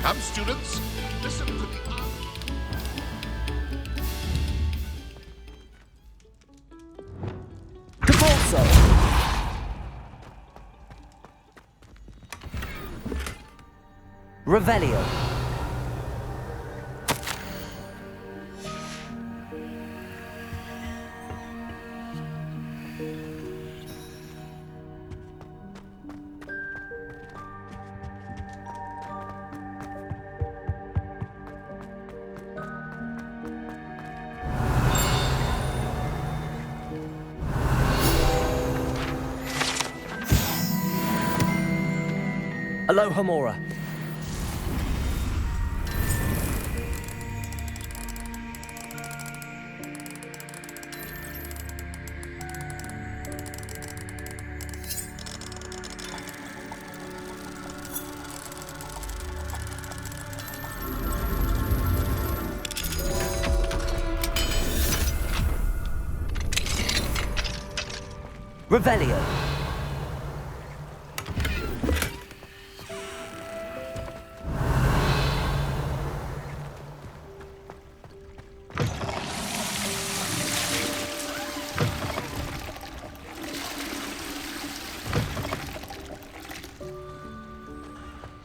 Come, students, listen to the... Capulso! Revelio. Alohomora. Revelio.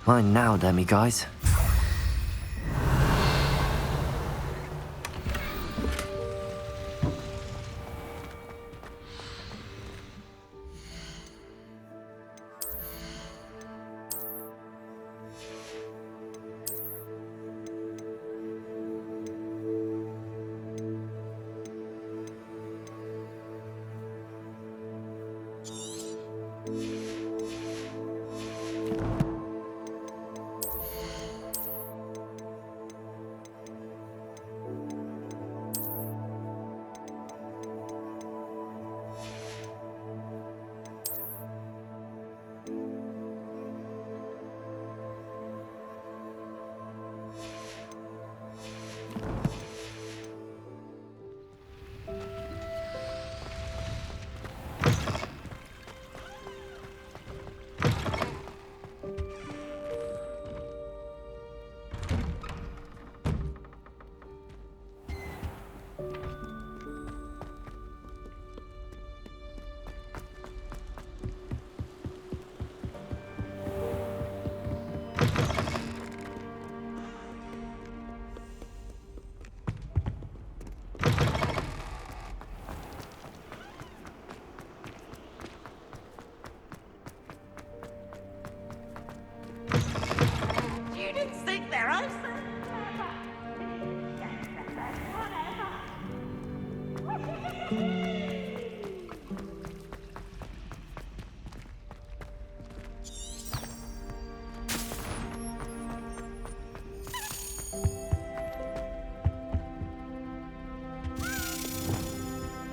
Mine now, demi-guys.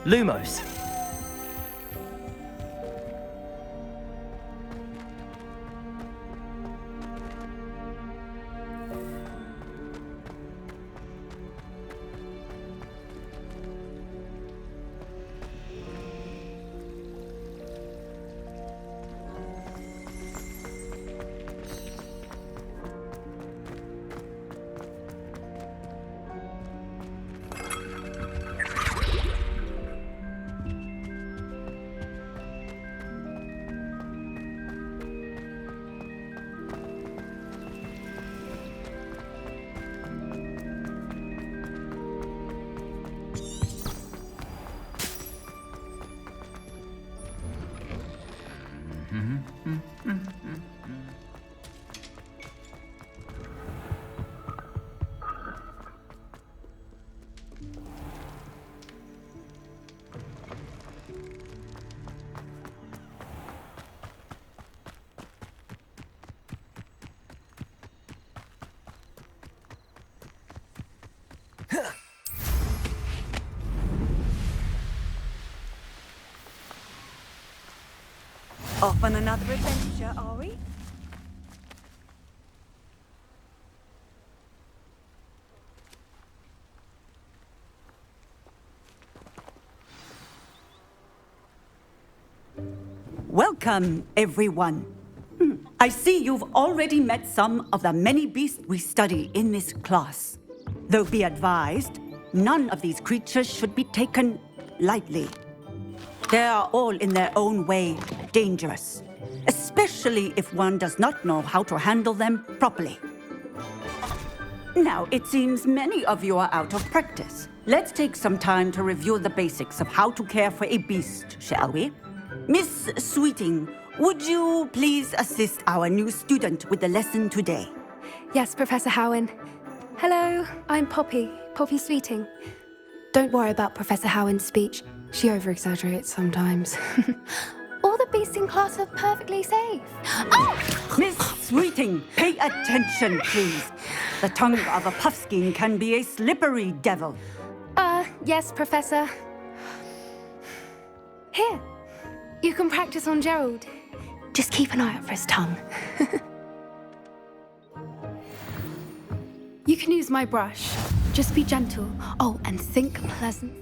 Lumos. Off on another adventure, are we? Welcome, everyone. I I see you've already met some of the many beasts we study in this class. Though be advised, none of these creatures should be taken lightly. They are all in their own way dangerous, especially if one does not know how to handle them properly. Now, it seems many of you are out of practice. Let's take some time to review the basics of how to care for a beast, shall we? Miss Sweeting, would you please assist our new student with the lesson today? Yes, Professor Howen. Hello, I'm Poppy Sweeting. Don't worry about Professor Howen's speech. She over-exaggerates sometimes. All the beasts in class are perfectly safe. Oh! Miss Sweeting, pay attention, please. The tongue of a puffskein can be a slippery devil. Yes, Professor. Here, you can practice on Gerald. Just keep an eye out for his tongue. You can use my brush. Just be gentle. Oh, and think pleasant.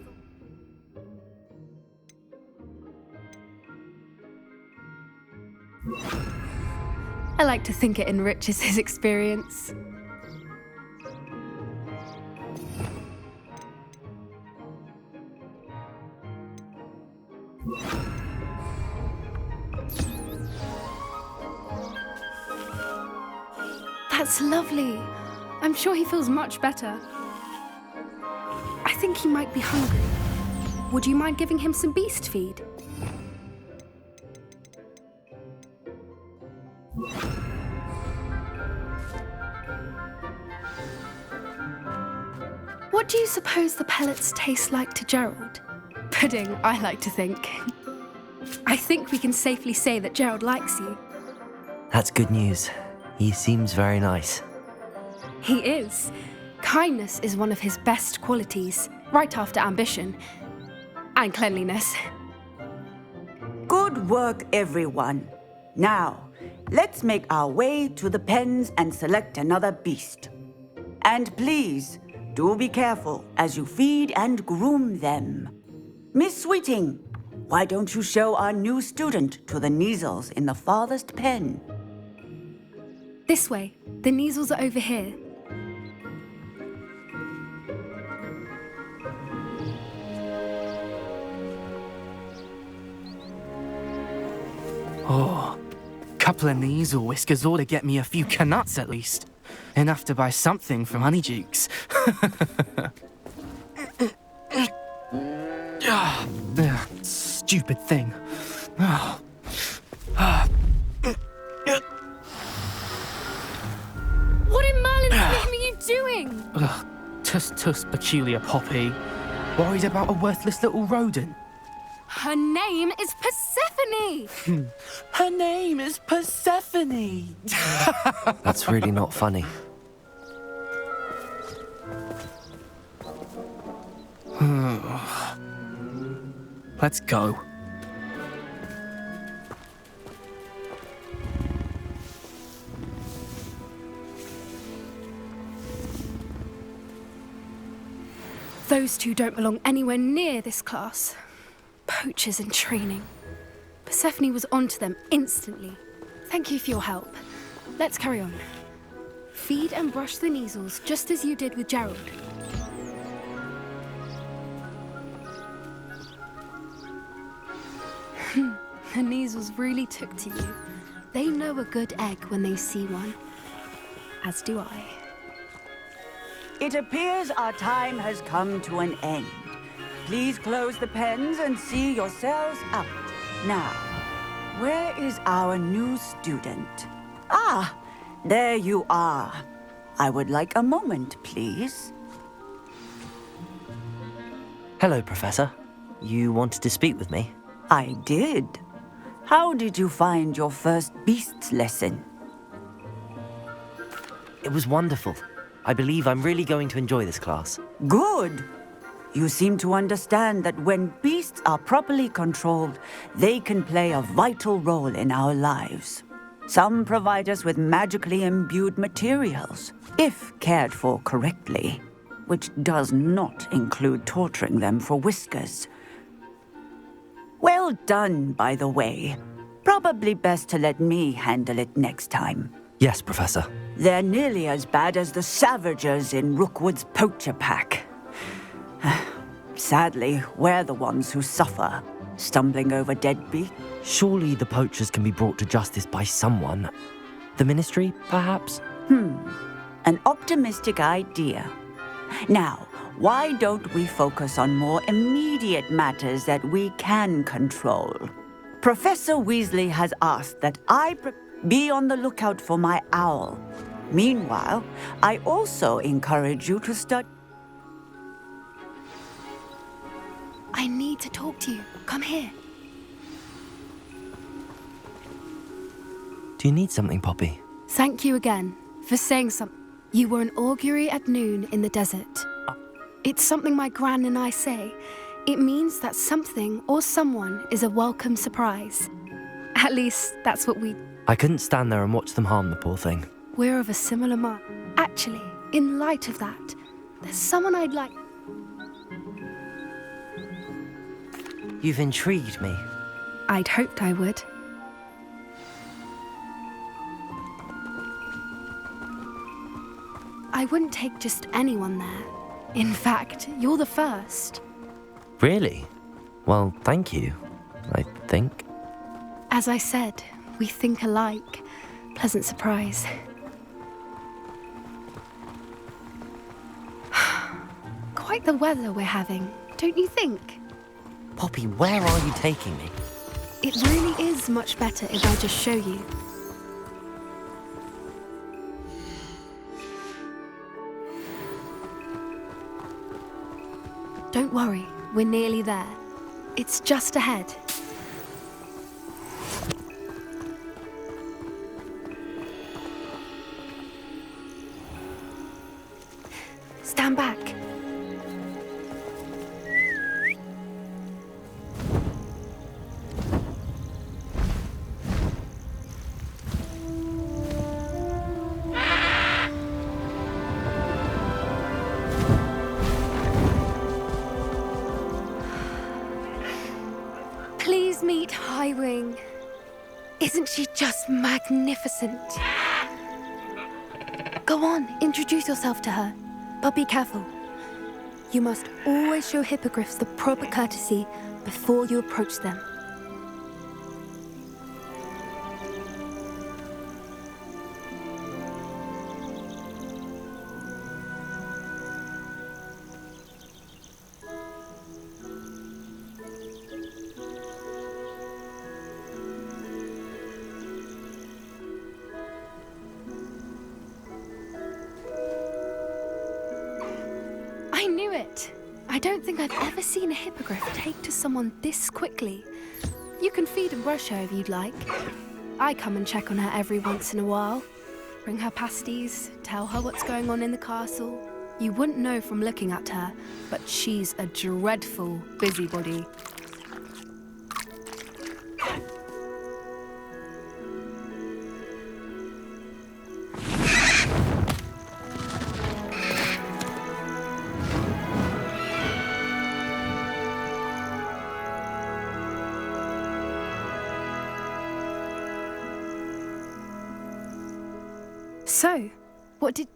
I like to think it enriches his experience. That's lovely. I'm sure he feels much better. I think he might be hungry. Would you mind giving him some beast feed? What do you suppose the pellets taste like to Gerald? Pudding, I like to think. I think we can safely say that Gerald likes you. That's good news. He seems very nice. He is. Kindness is one of his best qualities, right after ambition. And cleanliness. Good work, everyone. Now, let's make our way to the pens and select another beast. And please, do be careful as you feed and groom them. Miss Sweeting, why don't you show our new student to the Kneazles in the farthest pen? This way. The Kneazles are over here. Oh, couple of Kneazle whiskers ought to get me a few canuts at least. Enough to buy something from Honeydukes. Stupid thing. Oh. What in Merlin's name are you doing? Tuss, peculiar Poppy. Worried about a worthless little rodent. Her name is Persephone! Her name is Persephone! That's really not funny. Let's go. Those two don't belong anywhere near this class. Poachers in training. Persephone was onto them instantly. Thank you for your help. Let's carry on. Feed and brush the Kneazles just as you did with Gerald. The Kneazles really took to you. They know a good egg when they see one. As do I. It appears our time has come to an end. Please close the pens and see yourselves out. Now, where is our new student? Ah, there you are. I would like a moment, please. Hello, Professor. You wanted to speak with me? I did. How did you find your first beasts lesson? It was wonderful. I believe I'm really going to enjoy this class. Good. You seem to understand that when beasts are properly controlled, they can play a vital role in our lives. Some provide us with magically imbued materials, if cared for correctly, which does not include torturing them for whiskers. Well done, by the way. Probably best to let me handle it next time. Yes, Professor. They're nearly as bad as the Savagers in Rookwood's poacher pack. Sadly, we're the ones who suffer, stumbling over deadbeat. Surely the poachers can be brought to justice by someone. The Ministry, perhaps? An optimistic idea. Now, why don't we focus on more immediate matters that we can control? Professor Weasley has asked that I be on the lookout for my owl. Meanwhile, I also encourage you to study. I need to talk to you. Come here. Do you need something, Poppy? Thank you again for saying something. You were an augury at noon in the desert. It's something my gran and I say. It means that something or someone is a welcome surprise. At least, that's what I couldn't stand there and watch them harm the poor thing. we're of a similar mind. Actually, in light of that, there's someone I'd like... You've intrigued me. I'd hoped I would. I wouldn't take just anyone there. In fact, you're the first. Really? Well, thank you, I think. As I said, we think alike. Pleasant surprise. Quite the weather we're having, don't you think? Poppy, where are you taking me? It really is much better if I just show you. Don't worry, we're nearly there. It's just ahead. Stand back. Please meet Highwing. Isn't she just magnificent? Go on, introduce yourself to her. But be careful. You must always show hippogriffs the proper courtesy before you approach them. I knew it! I don't think I've ever seen a hippogriff take to someone this quickly. You can feed and brush her if you'd like. I come and check on her every once in a while. Bring her pasties, tell her what's going on in the castle. You wouldn't know from looking at her, but she's a dreadful busybody. So, what did...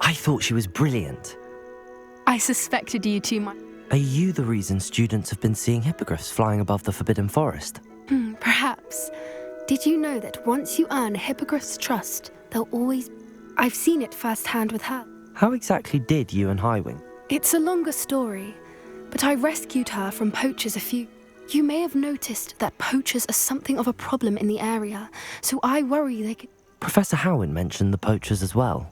I thought she was brilliant. I suspected you too much. Are you the reason students have been seeing hippogriffs flying above the Forbidden Forest? Perhaps. Did you know that once you earn a hippogriff's trust, they'll always... I've seen it firsthand with her. How exactly did you and Highwing? It's a longer story, but I rescued her from poachers a few... You may have noticed that poachers are something of a problem in the area, so I worry they could... Professor Howin mentioned the poachers as well.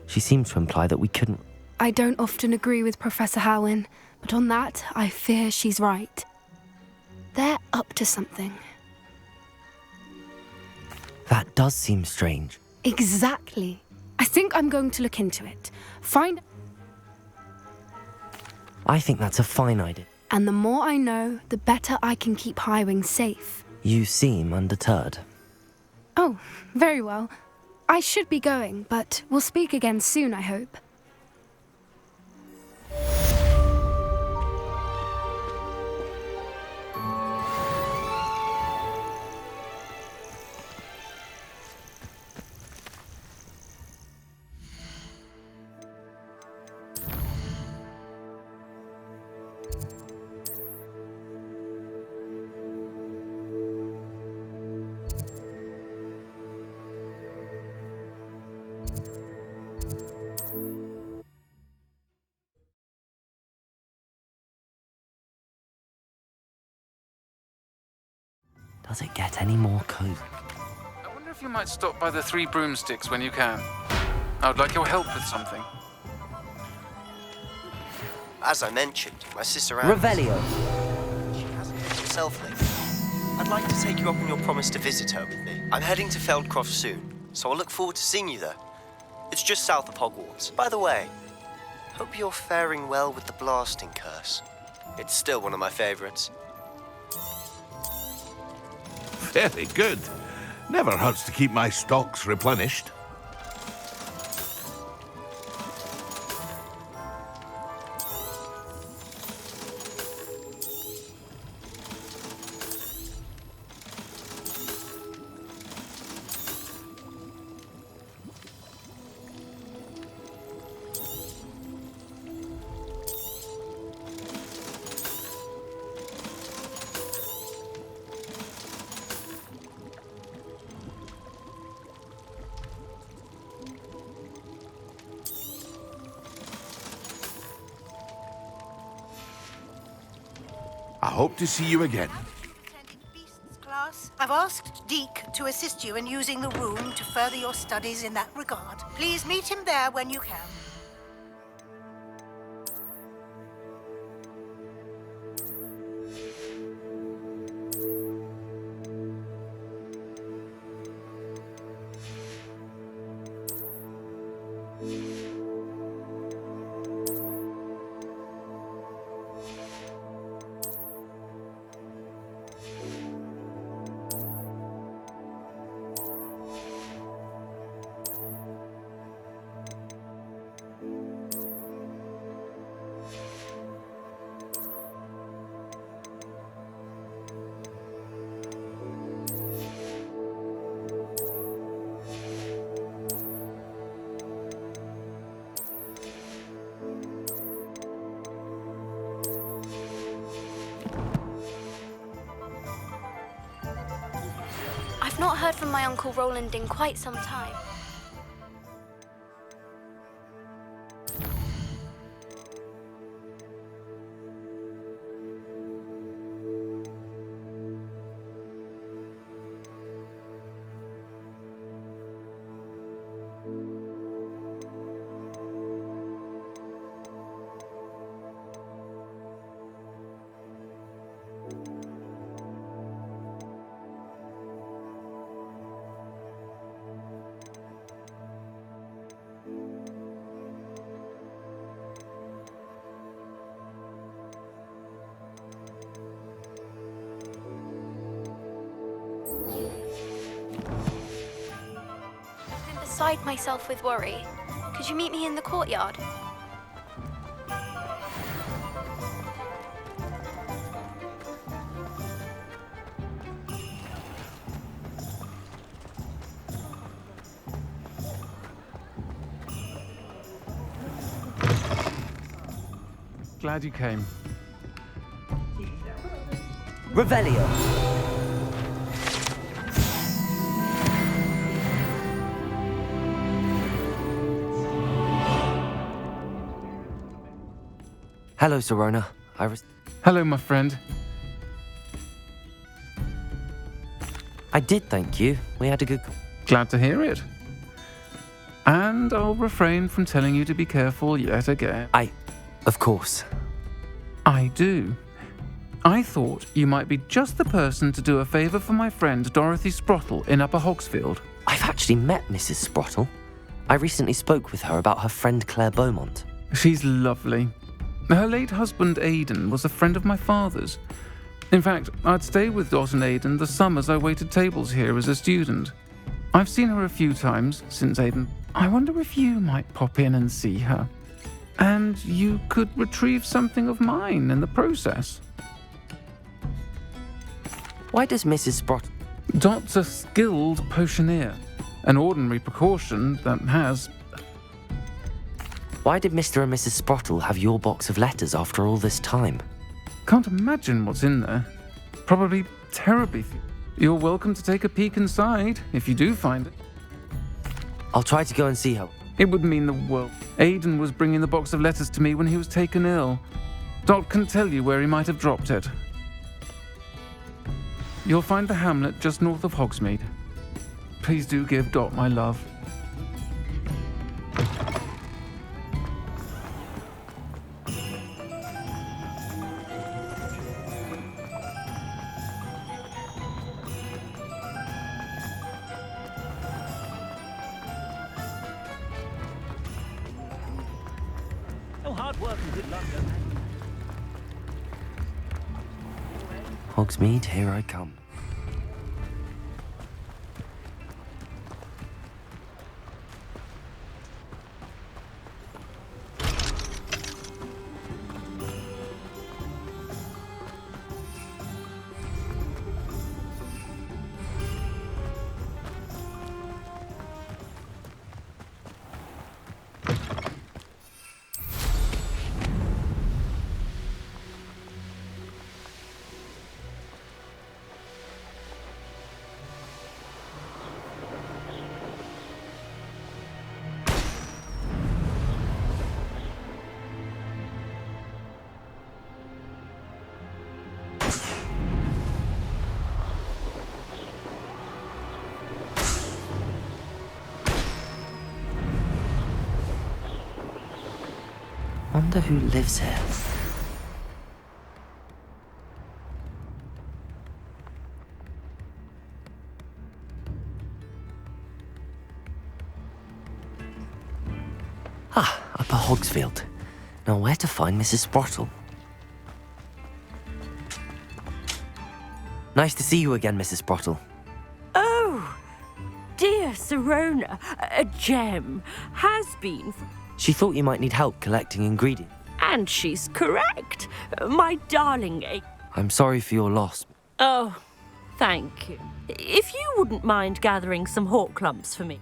She seemed to imply that we couldn't... I don't often agree with Professor Howin, but on that, I fear she's right. They're up to something. That does seem strange. Exactly. I think I'm going to look into it. Find... I think that's a fine idea. And the more I know, the better I can keep Highwing safe. You seem undeterred. Oh, very well. I should be going, but we'll speak again soon, I hope. Does it get any more cozy? I wonder if you might stop by the Three Broomsticks when you can. I would like your help with something. As I mentioned, my sister Anne... Revelio. She hasn't been herself lately. I'd like to take you up on your promise to visit her with me. I'm heading to Feldcroft soon, so I'll look forward to seeing you there. It's just south of Hogwarts. By the way, hope you're faring well with the blasting curse. It's still one of my favorites. Very good. Never hurts to keep my stocks replenished. I hope to see you again. Attending Beasts class. I've asked Deke to assist you in using the room to further your studies in that regard. Please meet him there when you can. I've not heard from my Uncle Roland in quite some time. Beside myself with worry. Could you meet me in the courtyard? Glad you came. Revelio. Hello, Sirona. Hello, my friend. I did, thank you. We had a good... Glad to hear it. And I'll refrain from telling you to be careful yet again. Of course. I do. I thought you might be just the person to do a favour for my friend Dorothy Sprottle in Upper Hogsfield. I've actually met Mrs. Sprottle. I recently spoke with her about her friend Claire Beaumont. She's lovely. Her late husband Aidan was a friend of my father's. In fact, I'd stay with Dot and Aidan the summers I waited tables here as a student. I've seen her a few times since Aidan. I wonder if you might pop in and see her. And you could retrieve something of mine in the process. Why does Mrs. Sprottle... Dot's a skilled potioneer. An ordinary precaution that has... Why did Mr. and Mrs. Sprottle have your box of letters after all this time? Can't imagine what's in there. Probably terribly... You're welcome to take a peek inside, if you do find it. I'll try to go and see her. It would mean the world. Aidan was bringing the box of letters to me when he was taken ill. Dot can tell you where he might have dropped it. You'll find the hamlet just north of Hogsmeade. Please do give Dot my love. Hogsmeade, here I come. Wonder who lives here. Upper Hogsfield. Now where to find Mrs. Sprottle? Nice to see you again, Mrs. Sprottle. Oh, dear Sirona, a gem. Has been. She thought you might need help collecting ingredients. And she's correct. My darling. I'm sorry for your loss. Oh, thank you. If you wouldn't mind gathering some hawk clumps for me.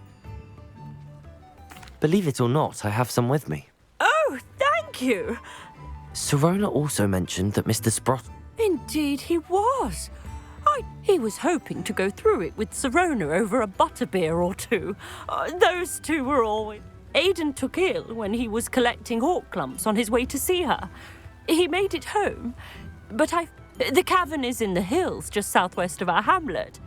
Believe it or not, I have some with me. Oh, thank you. Sirona also mentioned that Mr. Sprottle... Indeed he was. He was hoping to go through it with Sirona over a butterbeer or two. Those two were always... Aidan took ill when he was collecting hawk clumps on his way to see her. He made it home, but the cavern is in the hills just southwest of our hamlet.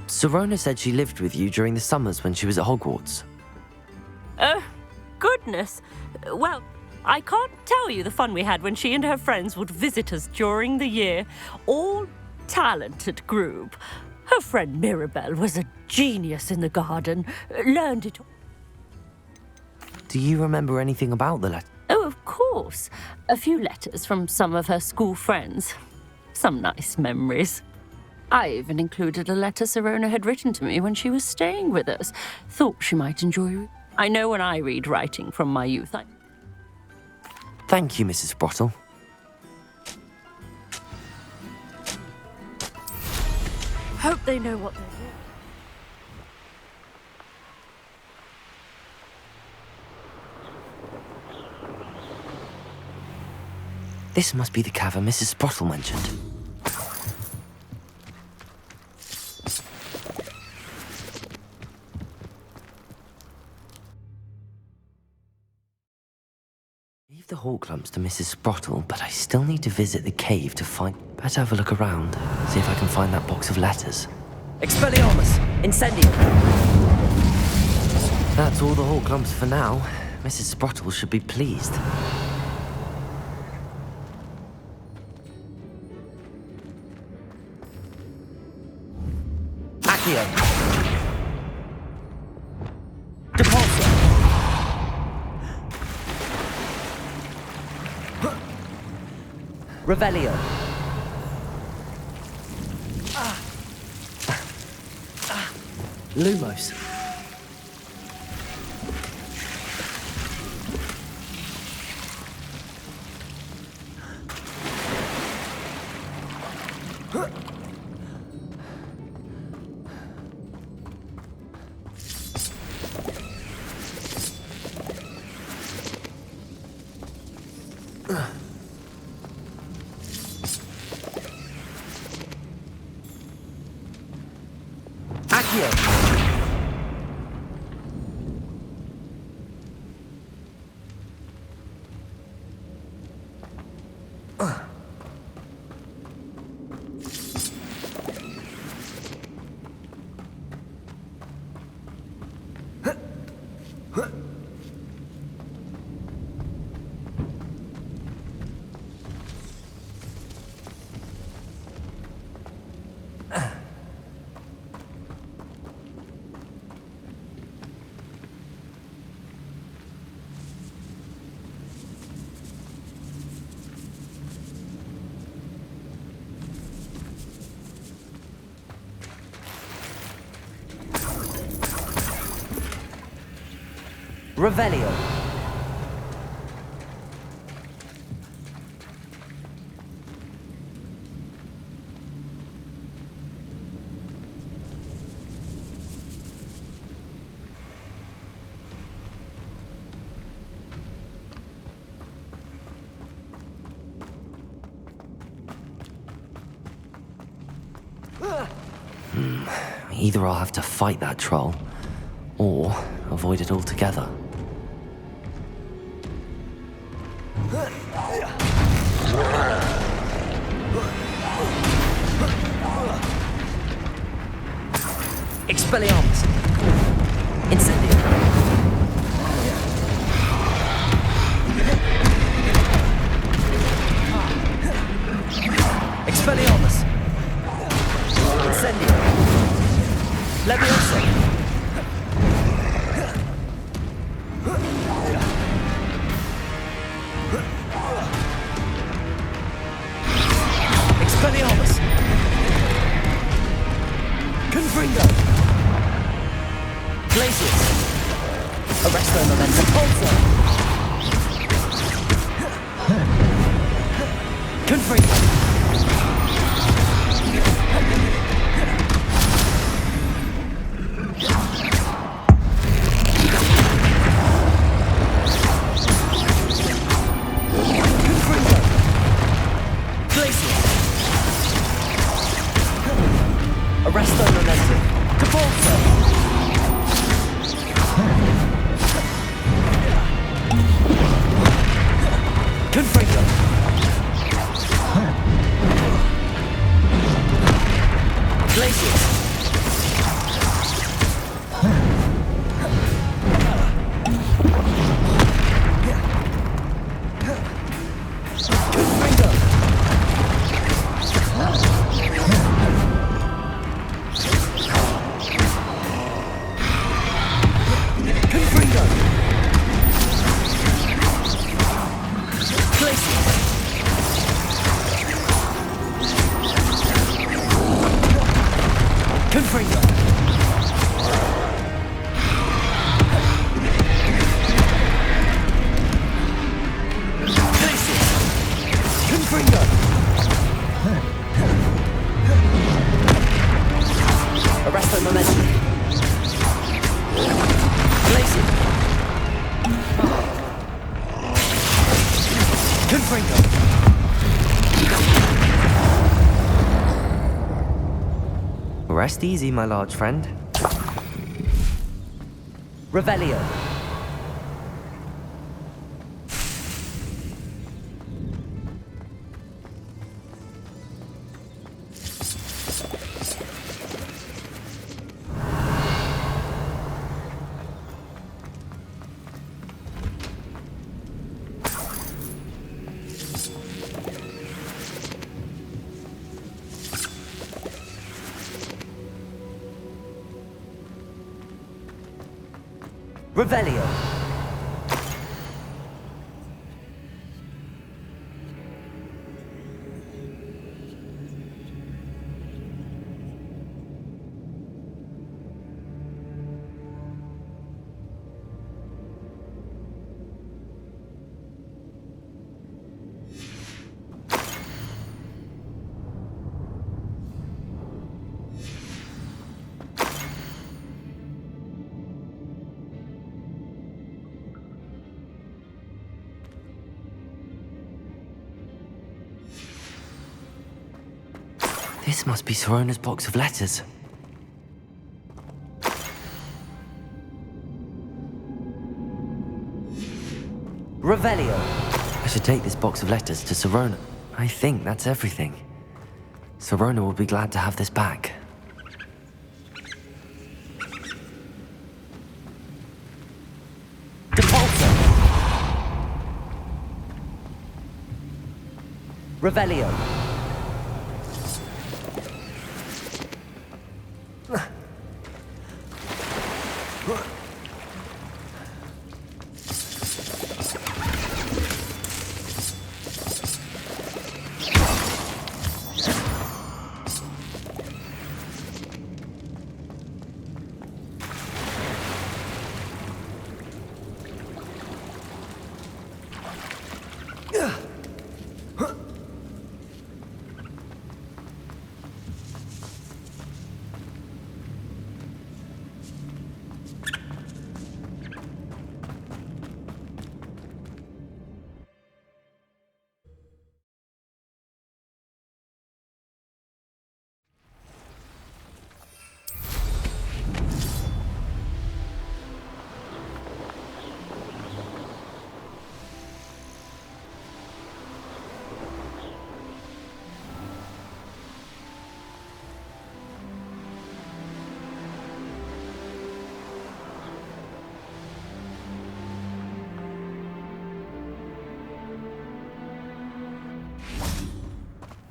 Sirona said she lived with you during the summers when she was at Hogwarts. Oh, goodness. Well, I can't tell you the fun we had when she and her friends would visit us during the year. All talented group. Her friend Mirabelle was a genius in the garden. Learned it all. Do you remember anything about the letter? Oh, of course. A few letters from some of her school friends. Some nice memories. I even included a letter Sirona had written to me when she was staying with us. Thought she might enjoy it. I know when I read writing from my youth, Thank you, Mrs. Sprottle. Hope they know what they're doing. This must be the cavern Mrs. Sprottle mentioned. Leave the hawk clumps to Mrs. Sprottle, but I still need to visit the cave to find... Better have a look around, see if I can find that box of letters. Expelliarmus! Incendium! That's all the hawk clumps for now. Mrs. Sprottle should be pleased. Accio! Depulso! Revelio! Lumos. Revelio. Either I'll have to fight that troll, or avoid it altogether. Expelliarmus. Incendio. Expelliarmus. Incendio. Leviosa. Expelliarmus. Confringo. Glacius. Arresto Momentum. Pulsar. Confringo. Arresto Momentum. Capulso. Confringo. Glacius. Confringo. Confringo. Glacius. Confringo. Arresto Momentum. Glacius. Confringo. Rest easy, my large friend. Revelio. Revelio. This must be Sirona's box of letters. Revelio. I should take this box of letters to Sirona. I think that's everything. Sirona will be glad to have this back. Revelio.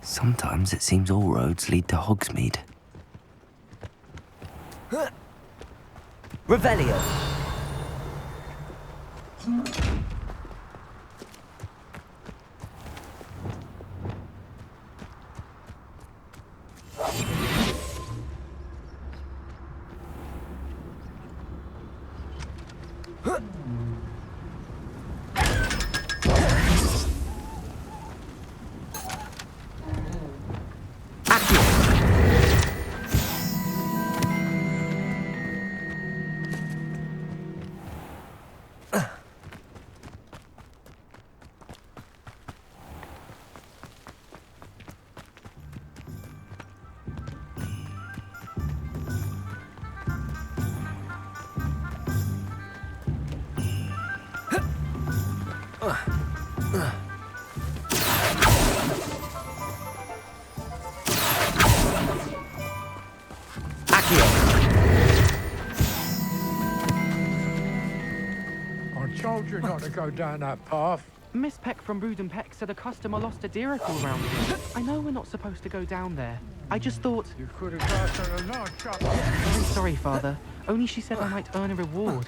Sometimes it seems all roads lead to Hogsmeade. Revelio. I told you not to go down that path. Miss Peck from Brood and Peck said a customer lost a Deeracle around here. I know we're not supposed to go down there. I just thought... You could have got to the large shop. I'm sorry, Father. Only she said I might earn a reward.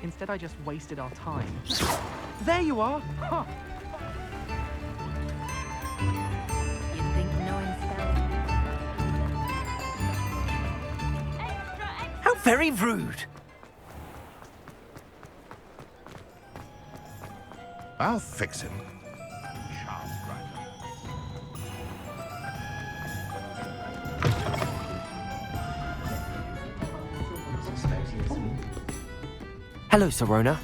Instead, I just wasted our time. There you are! Huh. You'd think knowing spelling. How very rude! I'll fix him. Hello, Sirona.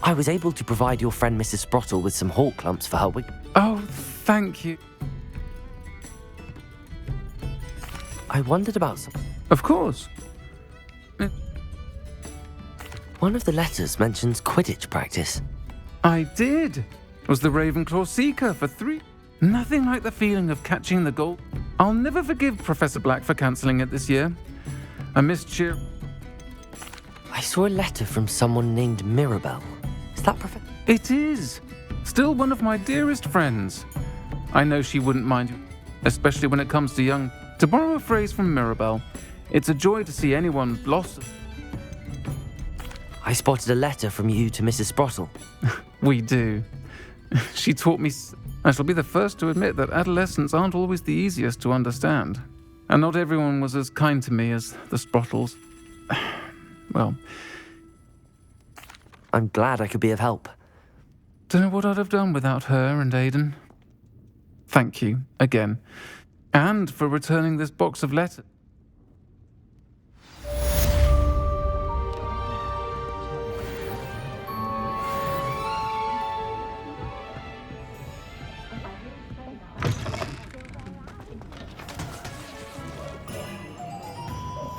I was able to provide your friend Mrs. Sprottle with some hawk clumps for her wig. Oh, thank you. I wondered about some... Of course. One of the letters mentions Quidditch practice. I did. It was the Ravenclaw Seeker for 3. Nothing like the feeling of catching the goal. I'll never forgive Professor Black for cancelling it this year. I missed cheer. I saw a letter from someone named Mirabelle. Is that Professor? It is. Still one of my dearest friends. I know she wouldn't mind you, especially when it comes to young. To borrow a phrase from Mirabelle, it's a joy to see anyone blossom. I spotted a letter from you to Mrs. Sprottle. We do. She taught me... I shall be the first to admit that adolescents aren't always the easiest to understand. And not everyone was as kind to me as the Sprottles. Well... I'm glad I could be of help. Don't know what I'd have done without her and Aidan. Thank you, again. And for returning this box of letters.